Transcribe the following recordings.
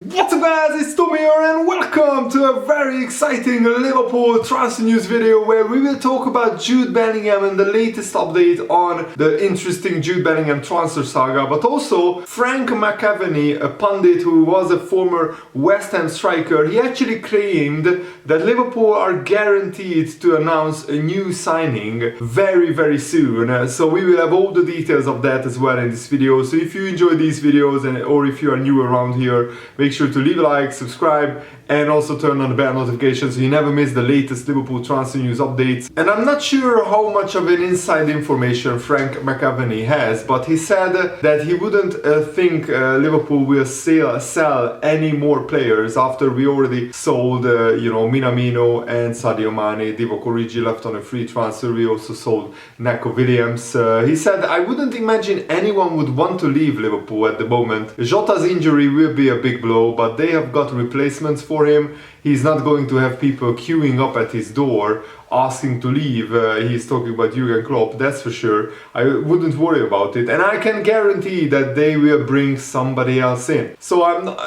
What's up guys, it's Tommy here and welcome to a very exciting Liverpool transfer news video where we will talk about Jude Bellingham and the latest update on the interesting Jude Bellingham transfer saga, but also Frank McAvenny, a pundit who was a former West Ham striker. He actually claimed that Liverpool are guaranteed to announce a new signing very soon. So we will have all the details of that as well in this video. So if you enjoy these videos or if you are new around here, make sure to leave a like, subscribe, and also turn on the bell notifications so you never miss the latest Liverpool transfer news updates. And I'm not sure how much of an inside information Frank McAvenny has, but he said that he wouldn't think Liverpool will sell any more players after we already sold, Minamino and Sadio Mane. Divock Origi left on a free transfer. We also sold Neco Williams. He said, I wouldn't imagine anyone would want to leave Liverpool at the moment. Jota's injury will be a big blow, but they have got replacements for him. He's not going to have people queuing up at his door asking to leave. He's talking about Jurgen Klopp, that's for sure. I wouldn't worry about it, and I can guarantee that they will bring somebody else in. So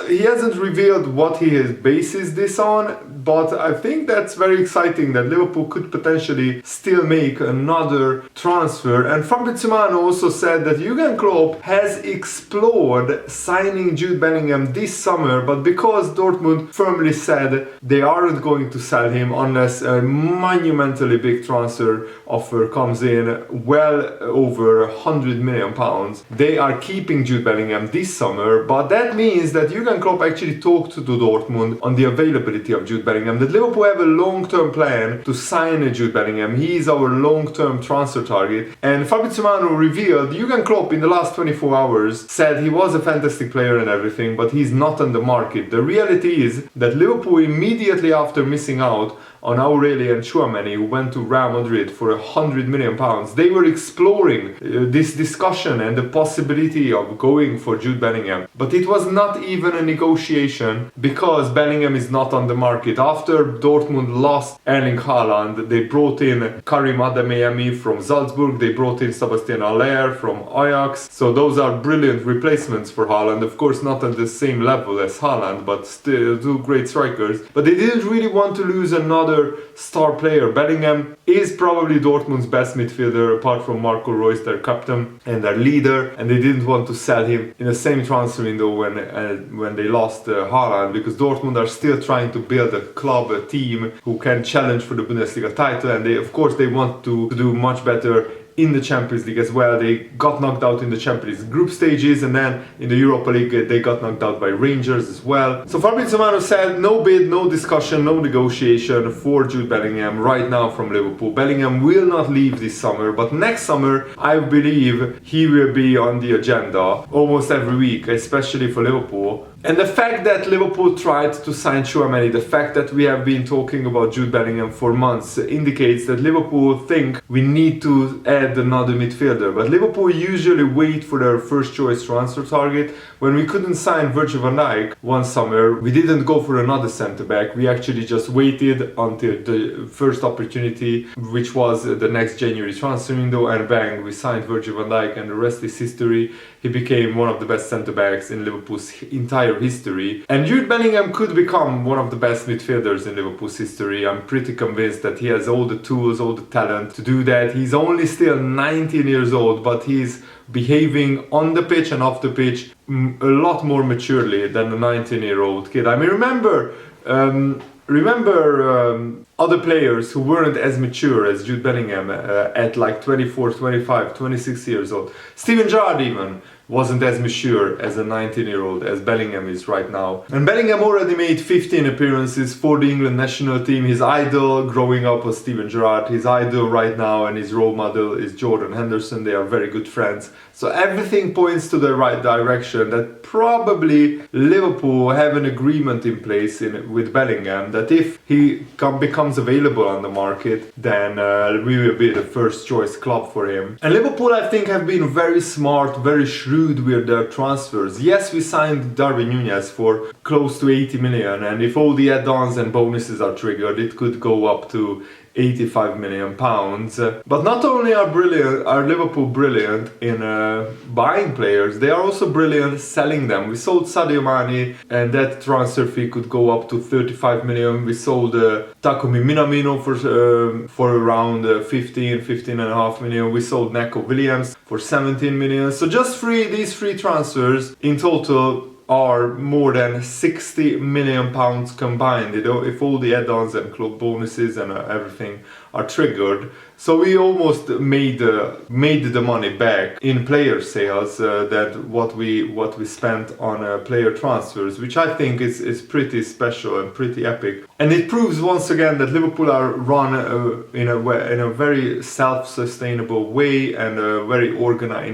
he hasn't revealed what he bases this on, but I think that's very exciting that Liverpool could potentially still make another transfer. And Fabrizio Romano also said that Jurgen Klopp has explored signing Jude Bellingham this summer, but because Dortmund firmly said they aren't going to sell him unless a monumentally big transfer offer comes in well over £100 million, they are keeping Jude Bellingham this summer. But that means that Jurgen Klopp actually talked to Dortmund on the availability of Jude Bellingham, that Liverpool have a long-term plan to sign Jude Bellingham. He is our long-term transfer target. And Fabrizio Romano revealed Jurgen Klopp in the last 24 hours said he was a fantastic player and everything, but he's not on the market. The reality is that Liverpool immediately after missing out on Aureli and Tchouaméni, who went to Real Madrid for £100 million, they were exploring this discussion and the possibility of going for Jude Bellingham. But it was not even a negotiation because Bellingham is not on the market. After Dortmund lost Erling Haaland, they brought in Karim Adeyemi from Salzburg, they brought in Sebastian Haller from Ajax. So those are brilliant replacements for Haaland. Of course not at the same level as Haaland, but still two great strikers. But they didn't really want to lose another star player. Bellingham is probably Dortmund's best midfielder apart from Marco Reus, their captain and their leader, and they didn't want to sell him in the same transfer window when they lost Haaland, because Dortmund are still trying to build a club, a team who can challenge for the Bundesliga title, and they want to do much better in the Champions League as well. They got knocked out in the Champions League group stages, and then in the Europa League they got knocked out by Rangers as well. So Fabrizio Romano said no bid, no discussion, no negotiation for Jude Bellingham right now from Liverpool. Bellingham will not leave this summer, but next summer I believe he will be on the agenda almost every week, especially for Liverpool. And the fact that Liverpool tried to sign Tchouaméni, the fact that we have been talking about Jude Bellingham for months, indicates that Liverpool think we need to add another midfielder. But Liverpool usually wait for their first choice transfer target. When we couldn't sign Virgil van Dijk one summer, we didn't go for another centre back. We actually just waited until the first opportunity, which was the next January transfer window, and bang, we signed Virgil van Dijk, and the rest is history. He became one of the best centre backs in Liverpool's entire history. And Jude Bellingham could become one of the best midfielders in Liverpool's history. I'm pretty convinced that he has all the tools, all the talent to do that. He's only still 19 years old, but he's behaving on the pitch and off the pitch a lot more maturely than a 19-year-old kid. I mean, remember other players who weren't as mature as Jude Bellingham at like 24, 25, 26 years old. Steven Gerrard even wasn't as mature as a 19-year-old as Bellingham is right now. And Bellingham already made 15 appearances for the England national team. His idol growing up was Steven Gerrard. His idol right now and his role model is Jordan Henderson. They are very good friends. So everything points to the right direction, that probably Liverpool have an agreement in place with Bellingham that if he becomes available on the market, then we will be the first choice club for him. And Liverpool, I think, have been very smart, very shrewd with their transfers. Yes, we signed Darwin Nunez for close to 80 million, and if all the add-ons and bonuses are triggered, it could go up to 85 million pounds. But not only are Liverpool brilliant in buying players, they are also brilliant selling them. We sold Sadio Mane and that transfer fee could go up to 35 million. We sold Takumi Minamino for around 15.5 million. We sold Neco Williams for 17 million. So just these three transfers in total are more than 60 million pounds combined, you know, if all the add-ons and club bonuses and everything are triggered. So we almost made the money back in player sales that what we spent on player transfers, which I think is pretty special and pretty epic. And it proves once again that Liverpool are run in a very self-sustainable way and in a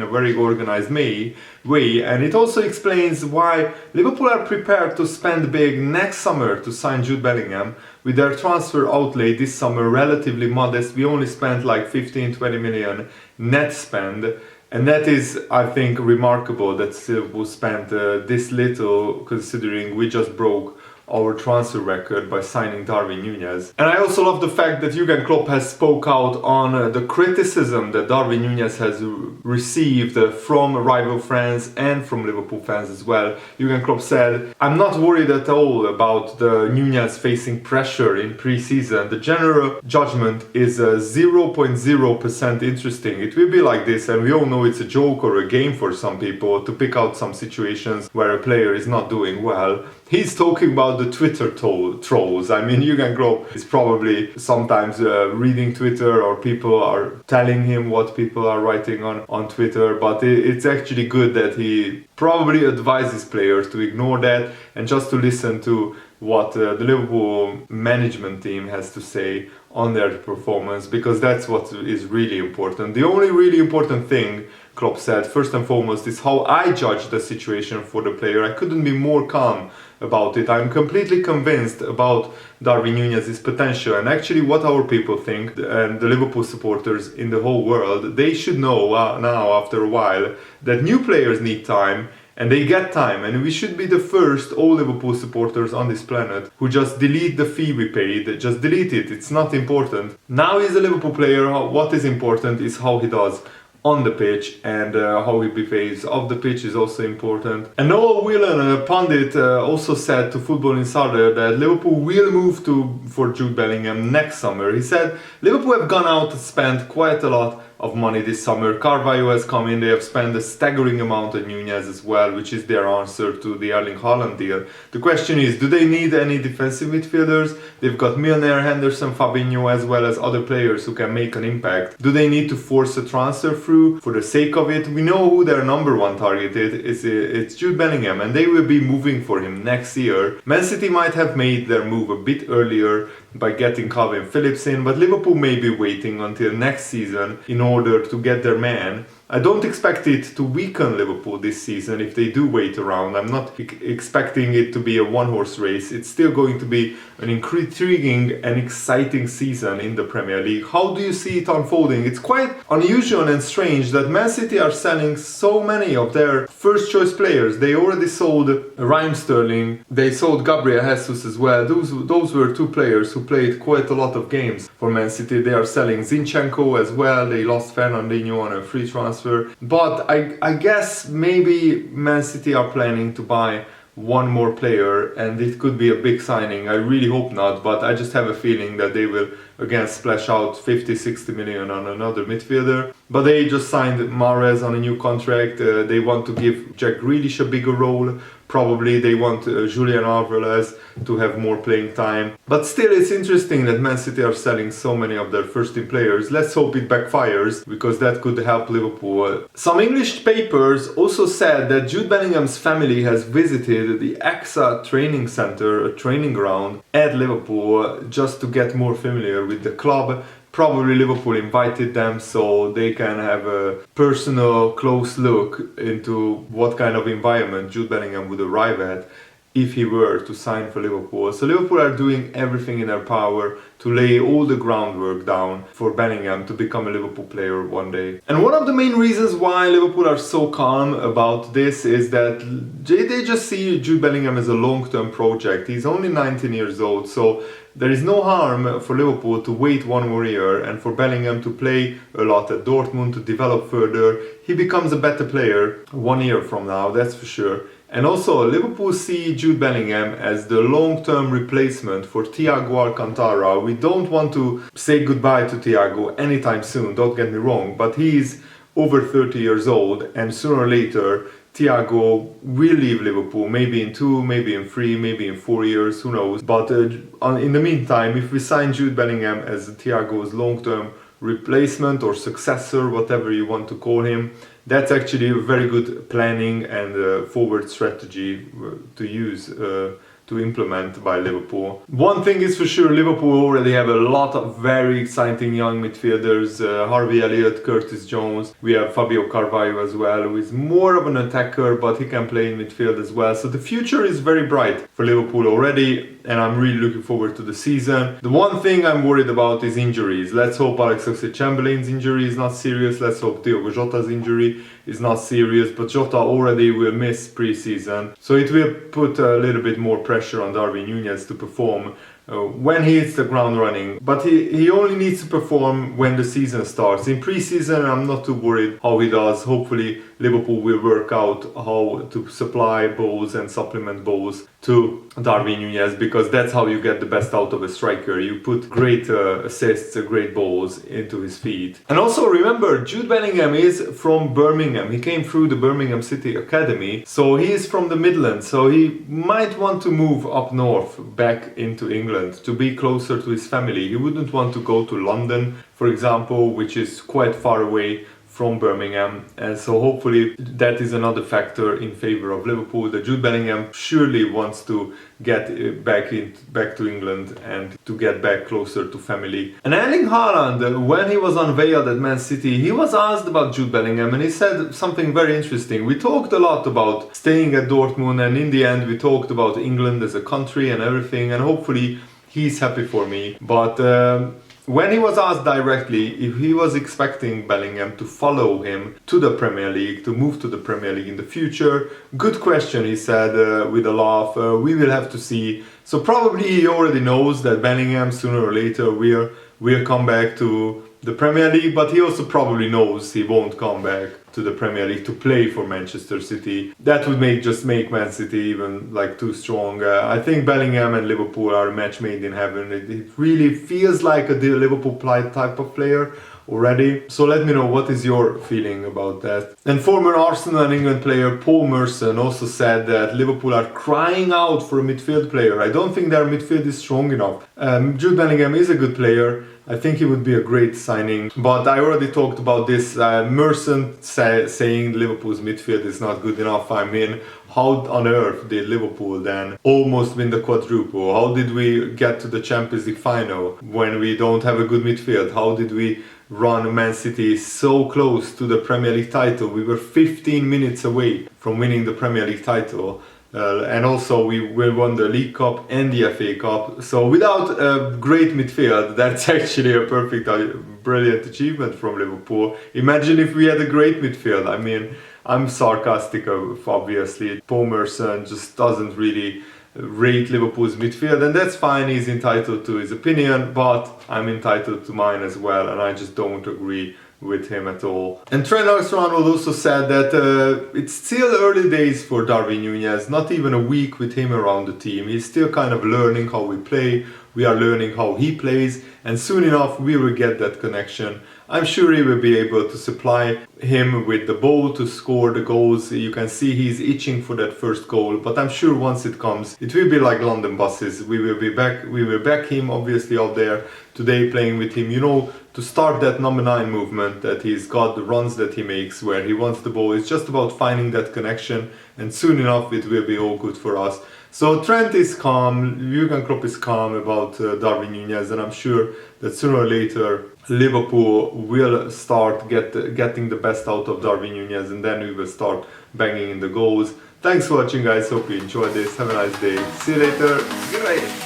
very organized way. And it also explains why Liverpool are prepared to spend big next summer to sign Jude Bellingham. With their transfer outlay this summer relatively modest, we only spent like 15-20 million net spend. And that is, I think, remarkable that Liverpool spent this little, considering we just broke our transfer record by signing Darwin Nunez. And I also love the fact that Jurgen Klopp has spoke out on the criticism that Darwin Nunez has received from rival fans and from Liverpool fans as well. Jurgen Klopp said, "I'm not worried at all about the Nunez facing pressure in pre-season. The general judgment is 0.0% interesting. It will be like this, and we all know it's a joke or a game for some people to pick out some situations where a player is not doing well." He's talking about the Twitter trolls. I mean, Jurgen Klopp is probably sometimes reading Twitter, or people are telling him what people are writing on Twitter, but it's actually good that he probably advises players to ignore that and just to listen to what the Liverpool management team has to say on their performance, because that's what is really important. The only really important thing, Klopp said, first and foremost, is how I judge the situation for the player. I couldn't be more calm about it. I'm completely convinced about Darwin Nunez's potential, and actually what our people think, and the Liverpool supporters in the whole world, they should know now after a while that new players need time. And they get time, and we should be the first, all Liverpool supporters on this planet, who just delete the fee we paid, just delete it, it's not important. Now he's a Liverpool player, what is important is how he does on the pitch, and how he behaves off the pitch is also important. And Noah Whelan, a pundit, also said to Football Insider that Liverpool will move for Jude Bellingham next summer. He said, "Liverpool have gone out and spent quite a lot of money this summer. Carvalho has come in, they have spent a staggering amount on Nunez as well, which is their answer to the Erling Haaland deal. The question is, do they need any defensive midfielders? They've got Milner, Henderson, Fabinho, as well as other players who can make an impact. Do they need to force a transfer through for the sake of it? We know who their number one target is. It's Jude Bellingham, and they will be moving for him next year. Man City might have made their move a bit earlier by getting Calvin Phillips in, but Liverpool may be waiting until next season in order to get their man. I don't expect it to weaken Liverpool this season if they do wait around. I'm not expecting it to be a one-horse race. It's still going to be an intriguing and exciting season in the Premier League. How do you see it unfolding? It's quite unusual and strange that Man City are selling so many of their first-choice players. They already sold Raheem Sterling. They sold Gabriel Jesus as well. Those were two players who played quite a lot of games for Man City. They are selling Zinchenko as well. They lost Fernandinho on a free transfer. But I guess maybe Man City are planning to buy one more player, and it could be a big signing. I really hope not, but I just have a feeling that they will again splash out 50-60 million on another midfielder. But they just signed Mahrez on a new contract. They want to give Jack Grealish a bigger role. Probably they want Julian Alvarez to have more playing time. But still, it's interesting that Man City are selling so many of their first-team players. Let's hope it backfires, because that could help Liverpool. Some English papers also said that Jude Bellingham's family has visited the AXA training center, a training ground at Liverpool, just to get more familiar with the club. Probably Liverpool invited them so they can have a personal, close look into what kind of environment Jude Bellingham would arrive at if he were to sign for Liverpool. So Liverpool are doing everything in their power to lay all the groundwork down for Bellingham to become a Liverpool player one day. And one of the main reasons why Liverpool are so calm about this is that they just see Jude Bellingham as a long-term project. He's only 19 years old, so there is no harm for Liverpool to wait one more year and for Bellingham to play a lot at Dortmund, to develop further. He becomes a better player 1 year from now, that's for sure. And also, Liverpool see Jude Bellingham as the long-term replacement for Thiago Alcantara. We don't want to say goodbye to Thiago anytime soon, don't get me wrong, but he's over 30 years old, and sooner or later Thiago will leave Liverpool, maybe in 2, maybe in 3, maybe in 4 years, who knows. But in the meantime, if we sign Jude Bellingham as Thiago's long-term replacement or successor, whatever you want to call him, that's actually a very good planning and forward strategy to use, to implement by Liverpool. One thing is for sure, Liverpool already have a lot of very exciting young midfielders, Harvey Elliott, Curtis Jones, we have Fabio Carvalho as well, who is more of an attacker, but he can play in midfield as well. So the future is very bright for Liverpool already, and I'm really looking forward to the season. The one thing I'm worried about is injuries. Let's hope Alex Oxlade-Chamberlain's injury is not serious, let's hope Diogo Jota's injury is not serious, but Jota already will miss pre-season, so it will put a little bit more pressure on Darwin Nunez to perform when he hits the ground running. But he only needs to perform when the season starts. In pre-season I'm not too worried how he does. Hopefully Liverpool will work out how to supply balls and supplement balls to Darwin Nunez, because that's how you get the best out of a striker. You put great assists, great balls into his feet. And also remember, Jude Bellingham is from Birmingham. He came through the Birmingham City Academy, so he is from the Midlands, so he might want to move up north back into England to be closer to his family. He wouldn't want to go to London, for example, which is quite far away from Birmingham, and so hopefully that is another factor in favor of Liverpool, that Jude Bellingham surely wants to get back to England and to get back closer to family. And Erling Haaland, when he was unveiled at Man City, he was asked about Jude Bellingham and he said something very interesting. We talked a lot about staying at Dortmund, and in the end we talked about England as a country and everything, and hopefully he's happy for me. But when he was asked directly if he was expecting Bellingham to follow him to the Premier League, to move to the Premier League in the future, good question, he said with a laugh, we will have to see. So probably he already knows that Bellingham sooner or later will come back to the Premier League, but he also probably knows he won't come back to the Premier League to play for Manchester City. That would just make Man City even too strong. I think Bellingham and Liverpool are a match made in heaven. It really feels like a Liverpool type of player already. So let me know, what is your feeling about that? And former Arsenal and England player Paul Merson also said that Liverpool are crying out for a midfield player. I don't think their midfield is strong enough. Jude Bellingham is a good player. I think he would be a great signing, but I already talked about this. Merson saying Liverpool's midfield is not good enough. I mean, how on earth did Liverpool then almost win the quadruple? How did we get to the Champions League final when we don't have a good midfield? How did we run Man City so close to the Premier League title? We were 15 minutes away from winning the Premier League title. And also we won the League Cup and the FA Cup. So without a great midfield, that's actually a perfect, brilliant achievement from Liverpool. Imagine if we had a great midfield. I mean, I'm sarcastic, obviously. Paul Merson just doesn't really rate Liverpool's midfield, and that's fine. He's entitled to his opinion, but I'm entitled to mine as well, and I just don't agree with him at all. And Trent Alexander-Arnold also said that it's still early days for Darwin Nunez, not even a week with him around the team. He's still kind of learning how we play, we are learning how he plays, and soon enough we will get that connection. I'm sure he will be able to supply him with the ball to score the goals. You can see he's itching for that first goal, but I'm sure once it comes, it will be like London buses. We will back him obviously out there today playing with him, you know, to start that number 9 movement that he's got, the runs that he makes where he wants the ball. It's just about finding that connection, and soon enough it will be all good for us. So Trent is calm, Jurgen Klopp is calm about Darwin Nunez, and I'm sure that sooner or later Liverpool will start getting the best out of Darwin Nunez, and then we will start banging in the goals. Thanks for watching guys, hope you enjoyed this. Have a nice day. See you later. Good night.